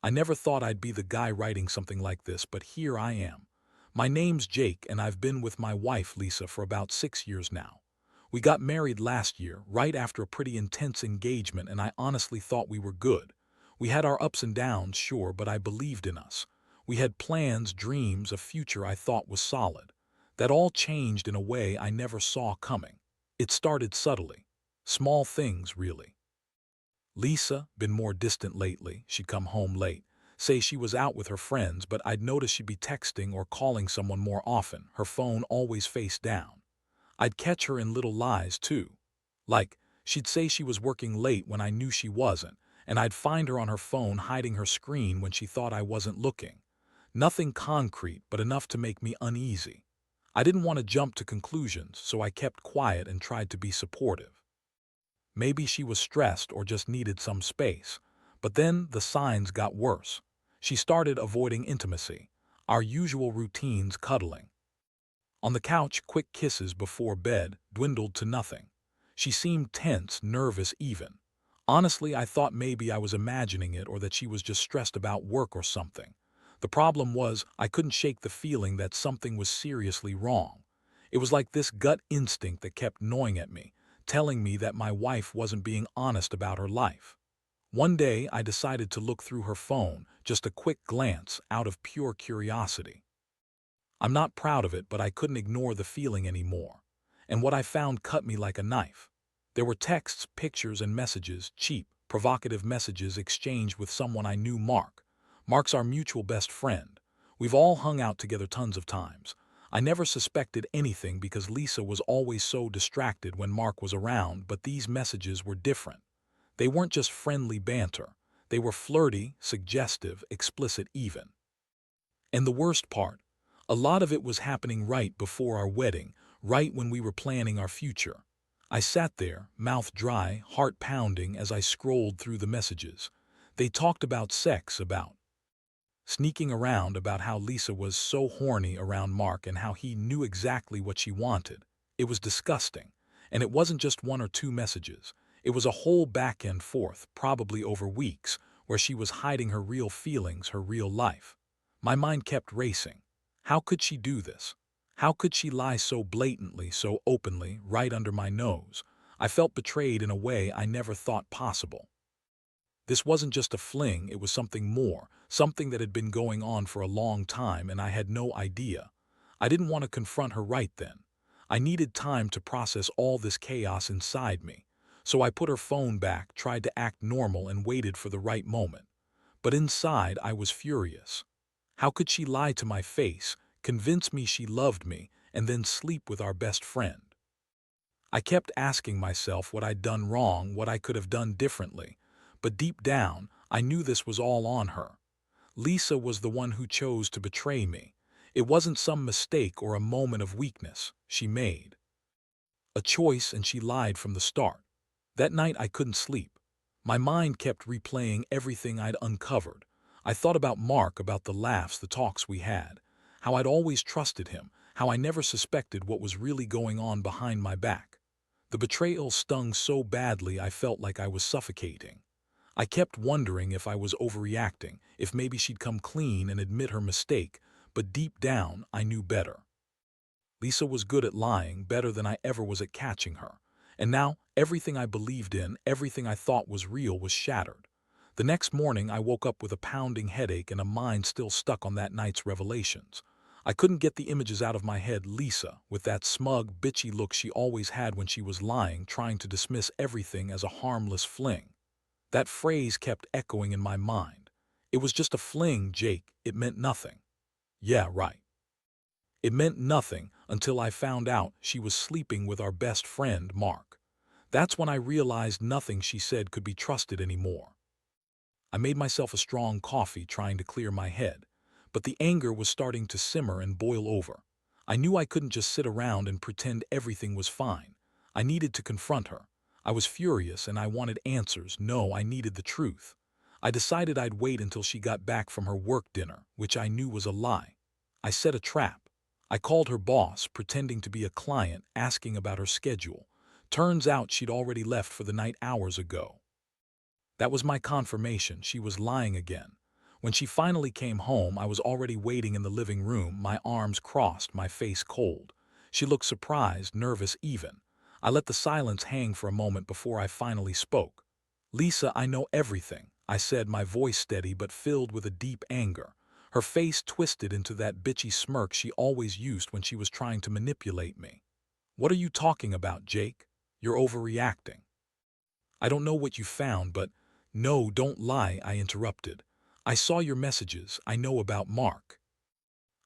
I never thought I'd be the guy writing something like this, but here I am. My name's Jake, and I've been with my wife, Lisa, for about 6 years now. We got married last year, right after a pretty intense engagement, and I honestly thought we were good. We had our ups and downs, sure, but I believed in us. We had plans, dreams, a future I thought was solid. That all changed in a way I never saw coming. It started subtly. Small things, really. Lisa, been more distant lately. She'd come home late. Say she was out with her friends, but I'd notice she'd be texting or calling someone more often, her phone always face down. I'd catch her in little lies, too. Like, she'd say she was working late when I knew she wasn't, and I'd find her on her phone hiding her screen when she thought I wasn't looking. Nothing concrete, but enough to make me uneasy. I didn't want to jump to conclusions, so I kept quiet and tried to be supportive. Maybe she was stressed or just needed some space. But then the signs got worse. She started avoiding intimacy, our usual routines cuddling. On the couch, quick kisses before bed dwindled to nothing. She seemed tense, nervous even. Honestly, I thought maybe I was imagining it or that she was just stressed about work or something. The problem was I couldn't shake the feeling that something was seriously wrong. It was like this gut instinct that kept gnawing at me, telling me that my wife wasn't being honest about her life. One day, I decided to look through her phone, just a quick glance, out of pure curiosity. I'm not proud of it, but I couldn't ignore the feeling anymore. And what I found cut me like a knife. There were texts, pictures, and messages, cheap, provocative messages exchanged with someone I knew, Mark. Mark's our mutual best friend. We've all hung out together tons of times. I never suspected anything because Lisa was always so distracted when Mark was around, but these messages were different. They weren't just friendly banter. They were flirty, suggestive, explicit even. And the worst part, a lot of it was happening right before our wedding, right when we were planning our future. I sat there, mouth dry, heart pounding as I scrolled through the messages. They talked about sex, about sneaking around, about how Lisa was so horny around Mark and how he knew exactly what she wanted. It was disgusting. And it wasn't just one or two messages. It was a whole back and forth, probably over weeks, where she was hiding her real feelings, her real life. My mind kept racing. How could she do this? How could she lie so blatantly, so openly, right under my nose? I felt betrayed in a way I never thought possible. This wasn't just a fling, it was something more, something that had been going on for a long time, and I had no idea. I didn't want to confront her right then. I needed time to process all this chaos inside me. So I put her phone back, tried to act normal, and waited for the right moment. But inside, I was furious. How could she lie to my face, convince me she loved me, and then sleep with our best friend? I kept asking myself what I'd done wrong, what I could have done differently. But deep down, I knew this was all on her. Lisa was the one who chose to betray me. It wasn't some mistake or a moment of weakness. She made a choice, and she lied from the start. That night I couldn't sleep. My mind kept replaying everything I'd uncovered. I thought about Mark, about the laughs, the talks we had, how I'd always trusted him, how I never suspected what was really going on behind my back. The betrayal stung so badly I felt like I was suffocating. I kept wondering if I was overreacting, if maybe she'd come clean and admit her mistake, but deep down I knew better. Lisa was good at lying, better than I ever was at catching her. And now, everything I believed in, everything I thought was real, was shattered. The next morning, I woke up with a pounding headache and a mind still stuck on that night's revelations. I couldn't get the images out of my head. Lisa, with that smug, bitchy look she always had when she was lying, trying to dismiss everything as a harmless fling. That phrase kept echoing in my mind. It was just a fling, Jake. It meant nothing. Yeah, right. It meant nothing until I found out she was sleeping with our best friend, Mark. That's when I realized nothing she said could be trusted anymore. I made myself a strong coffee, trying to clear my head, but the anger was starting to simmer and boil over. I knew I couldn't just sit around and pretend everything was fine. I needed to confront her. I was furious and I wanted answers. No, I needed the truth. I decided I'd wait until she got back from her work dinner, which I knew was a lie. I set a trap. I called her boss, pretending to be a client, asking about her schedule. Turns out she'd already left for the night hours ago. That was my confirmation. She was lying again. When she finally came home, I was already waiting in the living room, my arms crossed, my face cold. She looked surprised, nervous even. I let the silence hang for a moment before I finally spoke. "Lisa, I know everything," I said, my voice steady but filled with a deep anger. Her face twisted into that bitchy smirk she always used when she was trying to manipulate me. "What are you talking about, Jake? You're overreacting." "I don't know what you found, but—" "No, don't lie," I interrupted. "I saw your messages. I know about Mark.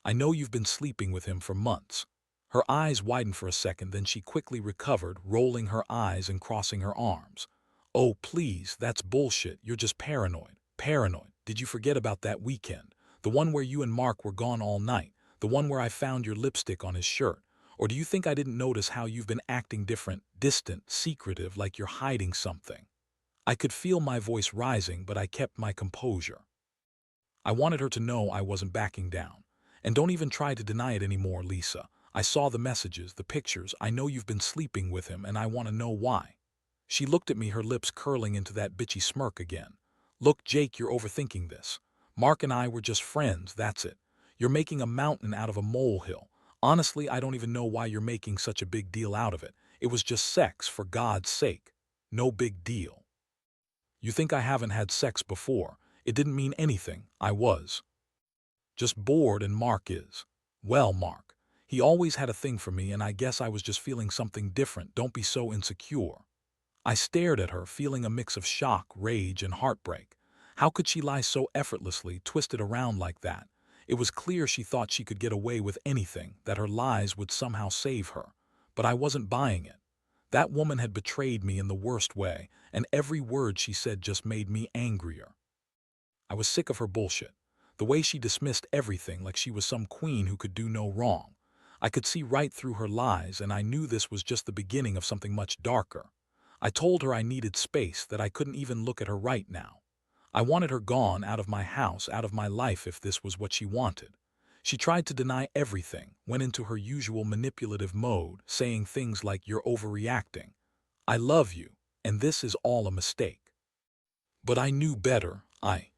I know you've been sleeping with him for months." Her eyes widened for a second, then she quickly recovered, rolling her eyes and crossing her arms. "Oh, please, that's bullshit. You're just paranoid." "Paranoid? Did you forget about that weekend? The one where you and Mark were gone all night? The one where I found your lipstick on his shirt? Or do you think I didn't notice how you've been acting different, distant, secretive, like you're hiding something?" I could feel my voice rising, but I kept my composure. I wanted her to know I wasn't backing down. "And don't even try to deny it anymore, Lisa. I saw the messages, the pictures. I know you've been sleeping with him, and I want to know why." She looked at me, her lips curling into that bitchy smirk again. "Look, Jake, you're overthinking this. Mark and I were just friends, that's it. You're making a mountain out of a molehill. Honestly, I don't even know why you're making such a big deal out of it. It was just sex, for God's sake. No big deal. You think I haven't had sex before? It didn't mean anything. I was just bored, and Mark is. Well, Mark. He always had a thing for me, and I guess I was just feeling something different. Don't be so insecure." I stared at her, feeling a mix of shock, rage, and heartbreak. How could she lie so effortlessly, twisted around like that? It was clear she thought she could get away with anything, that her lies would somehow save her. But I wasn't buying it. That woman had betrayed me in the worst way, and every word she said just made me angrier. I was sick of her bullshit. The way she dismissed everything like she was some queen who could do no wrong. I could see right through her lies, and I knew this was just the beginning of something much darker. I told her I needed space, that I couldn't even look at her right now. I wanted her gone, out of my house, out of my life, if this was what she wanted. She tried to deny everything, went into her usual manipulative mode, saying things like, "You're overreacting. I love you, and this is all a mistake." But I knew better. I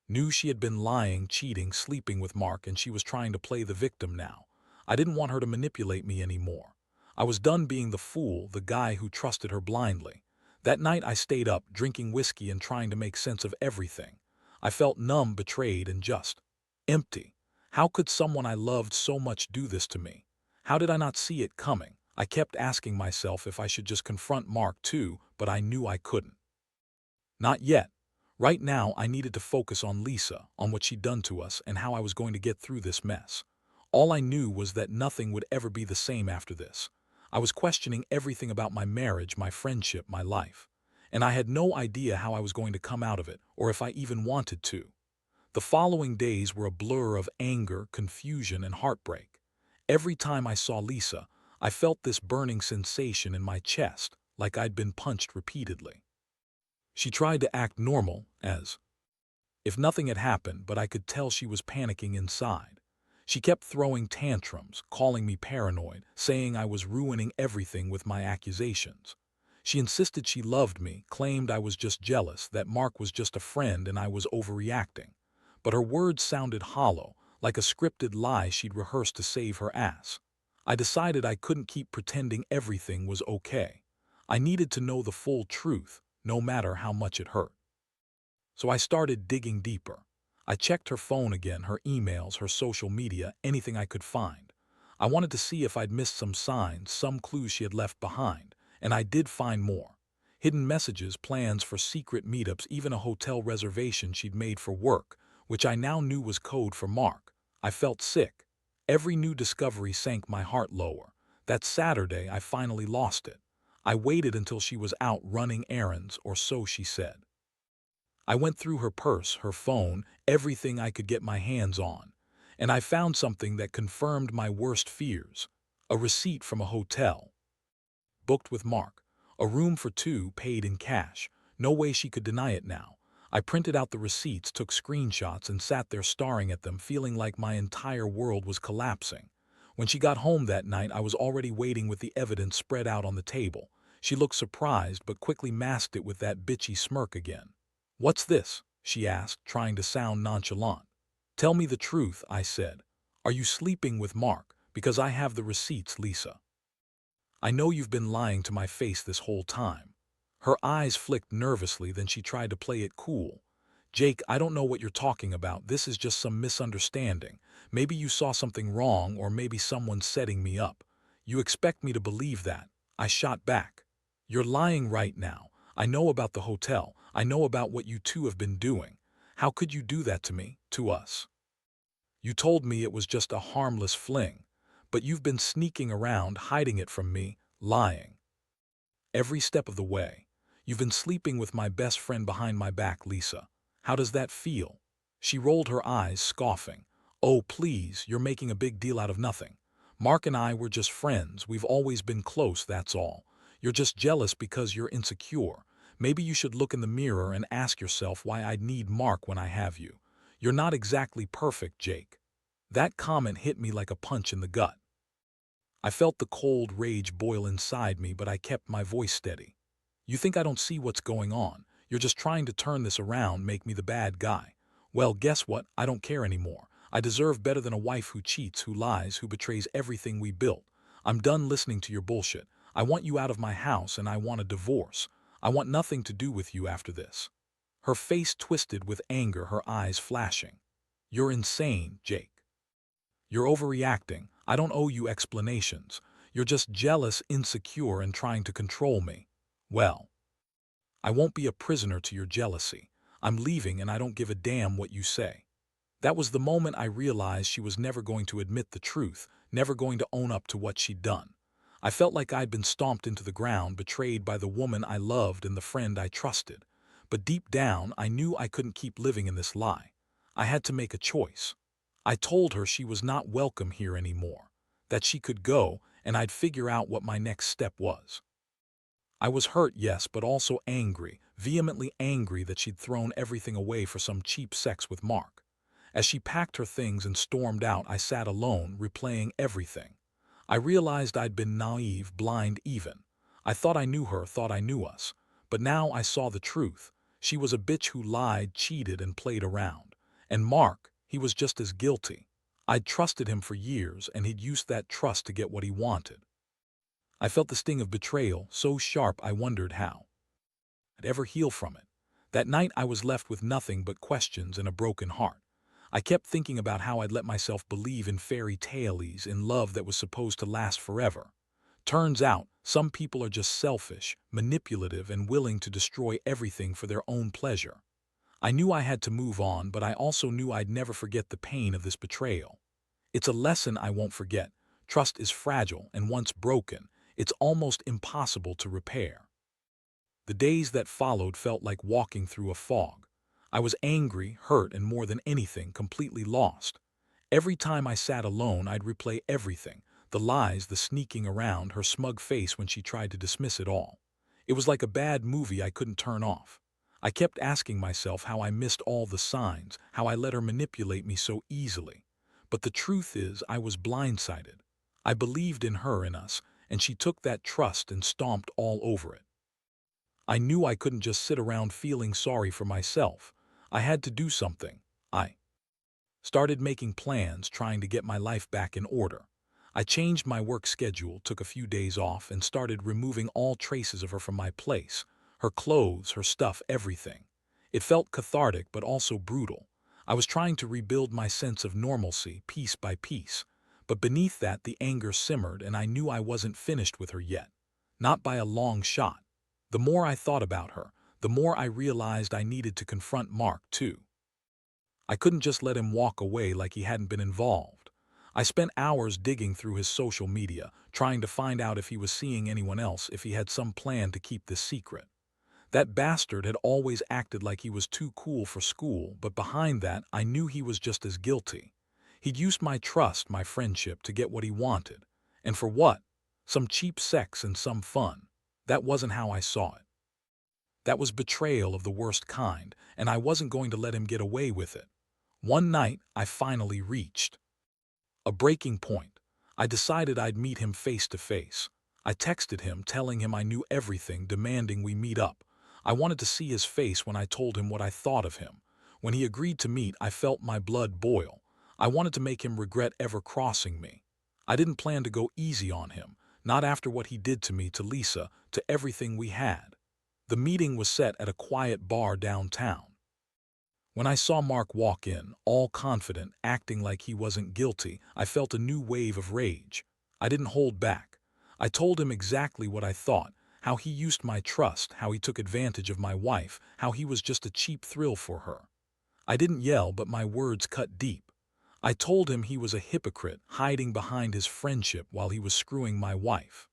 knew she had been lying, cheating, sleeping with Mark, and she was trying to play the victim now. I didn't want her to manipulate me anymore. I was done being the fool, the guy who trusted her blindly. That night I stayed up, drinking whiskey and trying to make sense of everything. I felt numb, betrayed, and just empty. How could someone I loved so much do this to me? How did I not see it coming? I kept asking myself if I should just confront Mark too, but I knew I couldn't. Not yet. Right now, I needed to focus on Lisa, on what she'd done to us, and how I was going to get through this mess. All I knew was that nothing would ever be the same after this. I was questioning everything about my marriage, my friendship, my life. And I had no idea how I was going to come out of it, or if I even wanted to. The following days were a blur of anger, confusion, and heartbreak. Every time I saw Lisa, I felt this burning sensation in my chest, like I'd been punched repeatedly. She tried to act normal, as if nothing had happened, but I could tell she was panicking inside. She kept throwing tantrums, calling me paranoid, saying I was ruining everything with my accusations. She insisted she loved me, claimed I was just jealous, that Mark was just a friend and I was overreacting. But her words sounded hollow, like a scripted lie she'd rehearsed to save her ass. I decided I couldn't keep pretending everything was okay. I needed to know the full truth, no matter how much it hurt. So I started digging deeper. I checked her phone again, her emails, her social media, anything I could find. I wanted to see if I'd missed some signs, some clues she had left behind, and I did find more. Hidden messages, plans for secret meetups, even a hotel reservation she'd made for work, which I now knew was code for Mark. I felt sick. Every new discovery sank my heart lower. That Saturday, I finally lost it. I waited until she was out running errands, or so she said. I went through her purse, her phone, everything I could get my hands on, and I found something that confirmed my worst fears. A receipt from a hotel. Booked with Mark. A room for two, paid in cash. No way she could deny it now. I printed out the receipts, took screenshots, and sat there staring at them, feeling like my entire world was collapsing. When she got home that night, I was already waiting with the evidence spread out on the table. She looked surprised, but quickly masked it with that bitchy smirk again. "What's this?" she asked, trying to sound nonchalant. Tell me the truth, I said. Are you sleeping with Mark? Because I have the receipts, Lisa. I know you've been lying to my face this whole time. Her eyes flicked nervously, then she tried to play it cool. Jake, I don't know what you're talking about. This is just some misunderstanding. Maybe you saw something wrong, or maybe someone's setting me up. You expect me to believe that? I shot back. You're lying right now. I know about the hotel. I know about what you two have been doing. How could you do that to me, to us? You told me it was just a harmless fling, but you've been sneaking around, hiding it from me, lying. Every step of the way. You've been sleeping with my best friend behind my back, Lisa. How does that feel? She rolled her eyes, scoffing. Oh, please, you're making a big deal out of nothing. Mark and I were just friends. We've always been close, that's all. You're just jealous because you're insecure. Maybe you should look in the mirror and ask yourself why I'd need Mark when I have you. You're not exactly perfect, Jake. That comment hit me like a punch in the gut. I felt the cold rage boil inside me, but I kept my voice steady. You think I don't see what's going on? You're just trying to turn this around, make me the bad guy. Well, guess what? I don't care anymore. I deserve better than a wife who cheats, who lies, who betrays everything we built. I'm done listening to your bullshit. I want you out of my house, and I want a divorce. I want nothing to do with you after this. Her face twisted with anger, her eyes flashing. You're insane, Jake. You're overreacting. I don't owe you explanations. You're just jealous, insecure, and trying to control me. Well, I won't be a prisoner to your jealousy. I'm leaving, and I don't give a damn what you say. That was the moment I realized she was never going to admit the truth, never going to own up to what she'd done. I felt like I'd been stomped into the ground, betrayed by the woman I loved and the friend I trusted. But deep down, I knew I couldn't keep living in this lie. I had to make a choice. I told her she was not welcome here anymore, that she could go, and I'd figure out what my next step was. I was hurt, yes, but also angry, vehemently angry that she'd thrown everything away for some cheap sex with Mark. As she packed her things and stormed out, I sat alone, replaying everything. I realized I'd been naive, blind even. I thought I knew her, thought I knew us. But now I saw the truth. She was a bitch who lied, cheated, and played around. And Mark, he was just as guilty. I'd trusted him for years, and he'd used that trust to get what he wanted. I felt the sting of betrayal, so sharp I wondered how I'd ever heal from it. That night I was left with nothing but questions and a broken heart. I kept thinking about how I'd let myself believe in fairy tales, in love that was supposed to last forever. Turns out, some people are just selfish, manipulative, and willing to destroy everything for their own pleasure. I knew I had to move on, but I also knew I'd never forget the pain of this betrayal. It's a lesson I won't forget. Trust is fragile, and once broken, it's almost impossible to repair. The days that followed felt like walking through a fog. I was angry, hurt, and more than anything, completely lost. Every time I sat alone, I'd replay everything, the lies, the sneaking around, her smug face when she tried to dismiss it all. It was like a bad movie I couldn't turn off. I kept asking myself how I missed all the signs, how I let her manipulate me so easily. But the truth is, I was blindsided. I believed in her and us, and she took that trust and stomped all over it. I knew I couldn't just sit around feeling sorry for myself. I had to do something. I started making plans, trying to get my life back in order. I changed my work schedule, took a few days off, and started removing all traces of her from my place. Her clothes, her stuff, everything. It felt cathartic but also brutal. I was trying to rebuild my sense of normalcy, piece by piece. But beneath that, the anger simmered, and I knew I wasn't finished with her yet. Not by a long shot. The more I thought about her, the more I realized I needed to confront Mark, too. I couldn't just let him walk away like he hadn't been involved. I spent hours digging through his social media, trying to find out if he was seeing anyone else, if he had some plan to keep this secret. That bastard had always acted like he was too cool for school, but behind that, I knew he was just as guilty. He'd used my trust, my friendship, to get what he wanted. And for what? Some cheap sex and some fun. That wasn't how I saw it. That was betrayal of the worst kind, and I wasn't going to let him get away with it. One night, I finally reached a breaking point. I decided I'd meet him face to face. I texted him, telling him I knew everything, demanding we meet up. I wanted to see his face when I told him what I thought of him. When he agreed to meet, I felt my blood boil. I wanted to make him regret ever crossing me. I didn't plan to go easy on him, not after what he did to me, to Lisa, to everything we had. The meeting was set at a quiet bar downtown. When I saw Mark walk in, all confident, acting like he wasn't guilty, I felt a new wave of rage. I didn't hold back. I told him exactly what I thought, how he used my trust, how he took advantage of my wife, how he was just a cheap thrill for her. I didn't yell, but my words cut deep. I told him he was a hypocrite, hiding behind his friendship while he was screwing my wife.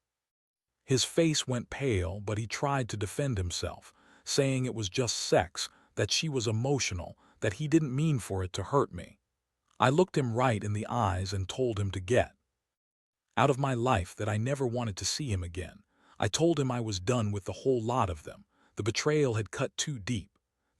His face went pale, but he tried to defend himself, saying it was just sex, that she was emotional, that he didn't mean for it to hurt me. I looked him right in the eyes and told him to get out of my life, that I never wanted to see him again. I told him I was done with the whole lot of them. The betrayal had cut too deep.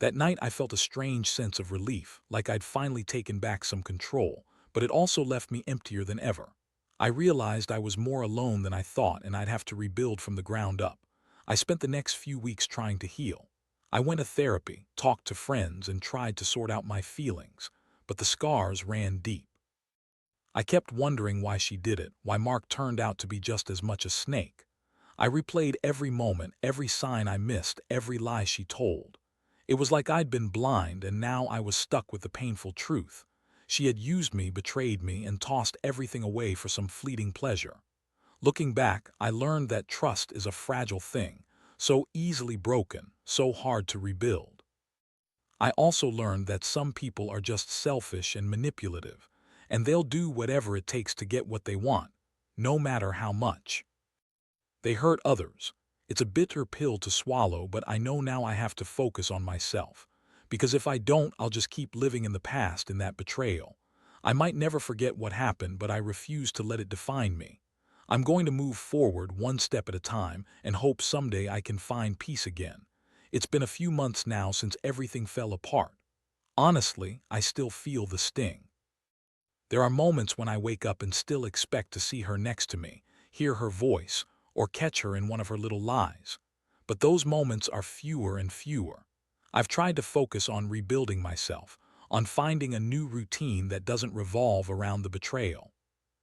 That night I felt a strange sense of relief, like I'd finally taken back some control, but it also left me emptier than ever. I realized I was more alone than I thought, and I'd have to rebuild from the ground up. I spent the next few weeks trying to heal. I went to therapy, talked to friends, and tried to sort out my feelings, but the scars ran deep. I kept wondering why she did it, why Mark turned out to be just as much a snake. I replayed every moment, every sign I missed, every lie she told. It was like I'd been blind, and now I was stuck with the painful truth. She had used me, betrayed me, and tossed everything away for some fleeting pleasure. Looking back, I learned that trust is a fragile thing, so easily broken, so hard to rebuild. I also learned that some people are just selfish and manipulative, and they'll do whatever it takes to get what they want, no matter how much. They hurt others. It's a bitter pill to swallow, but I know now I have to focus on myself. Because if I don't, I'll just keep living in the past, in that betrayal. I might never forget what happened, but I refuse to let it define me. I'm going to move forward one step at a time and hope someday I can find peace again. It's been a few months now since everything fell apart. Honestly, I still feel the sting. There are moments when I wake up and still expect to see her next to me, hear her voice, or catch her in one of her little lies. But those moments are fewer and fewer. I've tried to focus on rebuilding myself, on finding a new routine that doesn't revolve around the betrayal.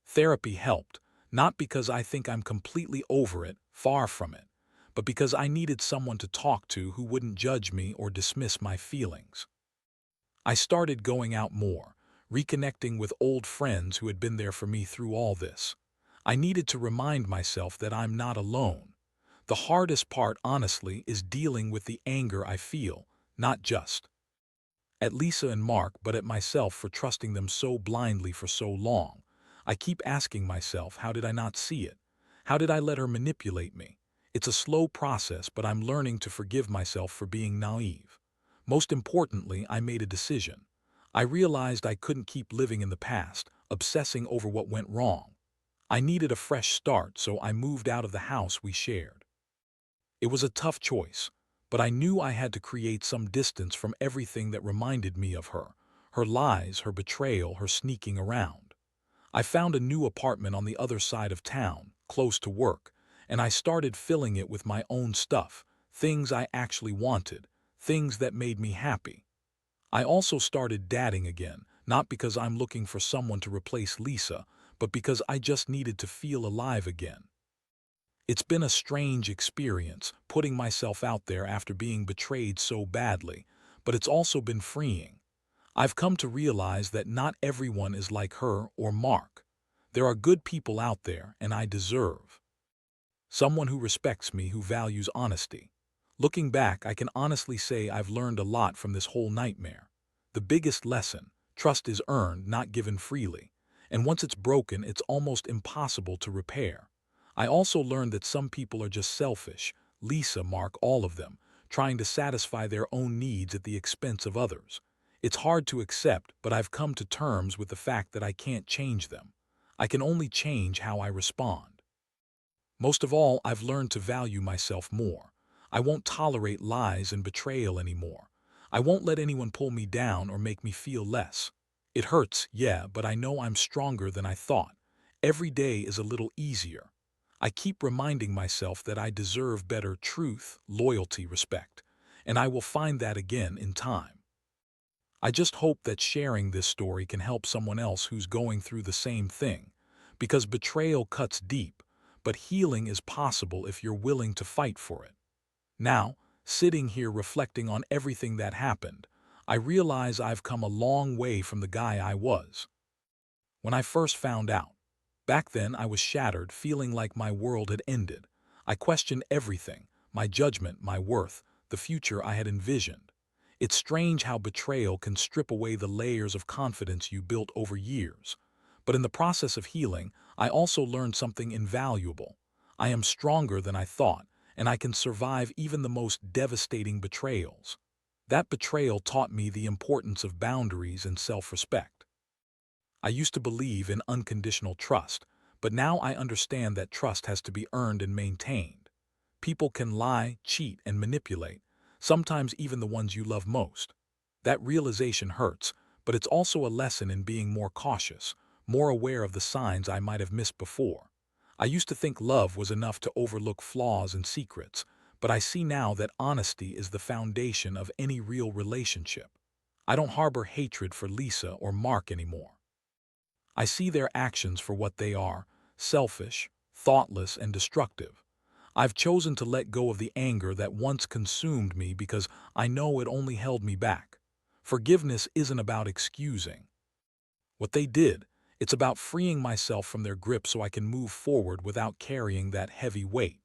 Therapy helped, not because I think I'm completely over it, far from it, but because I needed someone to talk to who wouldn't judge me or dismiss my feelings. I started going out more, reconnecting with old friends who had been there for me through all this. I needed to remind myself that I'm not alone. The hardest part, honestly, is dealing with the anger I feel, not just at Lisa and Mark, but at myself for trusting them so blindly for so long. I keep asking myself, how did I not see it? How did I let her manipulate me? It's a slow process, but I'm learning to forgive myself for being naive. Most importantly, I made a decision. I realized I couldn't keep living in the past, obsessing over what went wrong. I needed a fresh start, so I moved out of the house we shared. It was a tough choice, but I knew I had to create some distance from everything that reminded me of her, her lies, her betrayal, her sneaking around. I found a new apartment on the other side of town, close to work, and I started filling it with my own stuff, things I actually wanted, things that made me happy. I also started dating again, not because I'm looking for someone to replace Lisa, but because I just needed to feel alive again. It's been a strange experience, putting myself out there after being betrayed so badly, but it's also been freeing. I've come to realize that not everyone is like her or Mark. There are good people out there, and I deserve someone who respects me, who values honesty. Looking back, I can honestly say I've learned a lot from this whole nightmare. The biggest lesson: trust is earned, not given freely. And once it's broken, it's almost impossible to repair. I also learned that some people are just selfish, Lisa, Mark, all of them, trying to satisfy their own needs at the expense of others. It's hard to accept, but I've come to terms with the fact that I can't change them. I can only change how I respond. Most of all, I've learned to value myself more. I won't tolerate lies and betrayal anymore. I won't let anyone pull me down or make me feel less. It hurts, yeah, but I know I'm stronger than I thought. Every day is a little easier. I keep reminding myself that I deserve better: truth, loyalty, respect. And I will find that again in time. I just hope that sharing this story can help someone else who's going through the same thing, because betrayal cuts deep, but healing is possible if you're willing to fight for it. Now, sitting here reflecting on everything that happened, I realize I've come a long way from the guy I was when I first found out. Back then, I was shattered, feeling like my world had ended. I questioned everything, my judgment, my worth, the future I had envisioned. It's strange how betrayal can strip away the layers of confidence you built over years. But in the process of healing, I also learned something invaluable. I am stronger than I thought, and I can survive even the most devastating betrayals. That betrayal taught me the importance of boundaries and self-respect. I used to believe in unconditional trust, but now I understand that trust has to be earned and maintained. People can lie, cheat, and manipulate, sometimes even the ones you love most. That realization hurts, but it's also a lesson in being more cautious, more aware of the signs I might have missed before. I used to think love was enough to overlook flaws and secrets, but I see now that honesty is the foundation of any real relationship. I don't harbor hatred for Lisa or Mark anymore. I see their actions for what they are: selfish, thoughtless, and destructive. I've chosen to let go of the anger that once consumed me because I know it only held me back. Forgiveness isn't about excusing what they did. It's about freeing myself from their grip so I can move forward without carrying that heavy weight.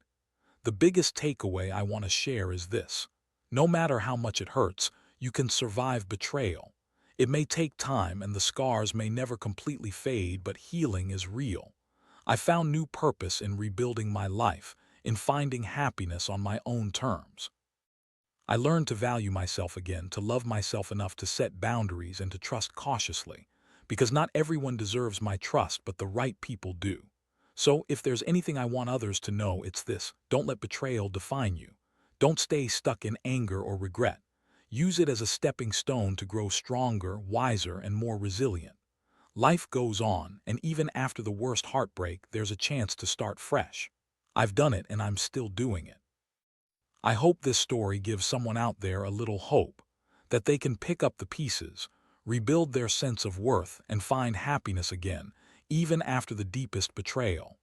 The biggest takeaway I want to share is this: no matter how much it hurts, you can survive betrayal. It may take time and the scars may never completely fade, but healing is real. I found new purpose in rebuilding my life, in finding happiness on my own terms. I learned to value myself again, to love myself enough to set boundaries and to trust cautiously, because not everyone deserves my trust, but the right people do. So, if there's anything I want others to know, it's this: don't let betrayal define you. Don't stay stuck in anger or regret. Use it as a stepping stone to grow stronger, wiser, and more resilient. Life goes on, and even after the worst heartbreak, there's a chance to start fresh. I've done it, and I'm still doing it. I hope this story gives someone out there a little hope, that they can pick up the pieces, rebuild their sense of worth, and find happiness again, even after the deepest betrayal.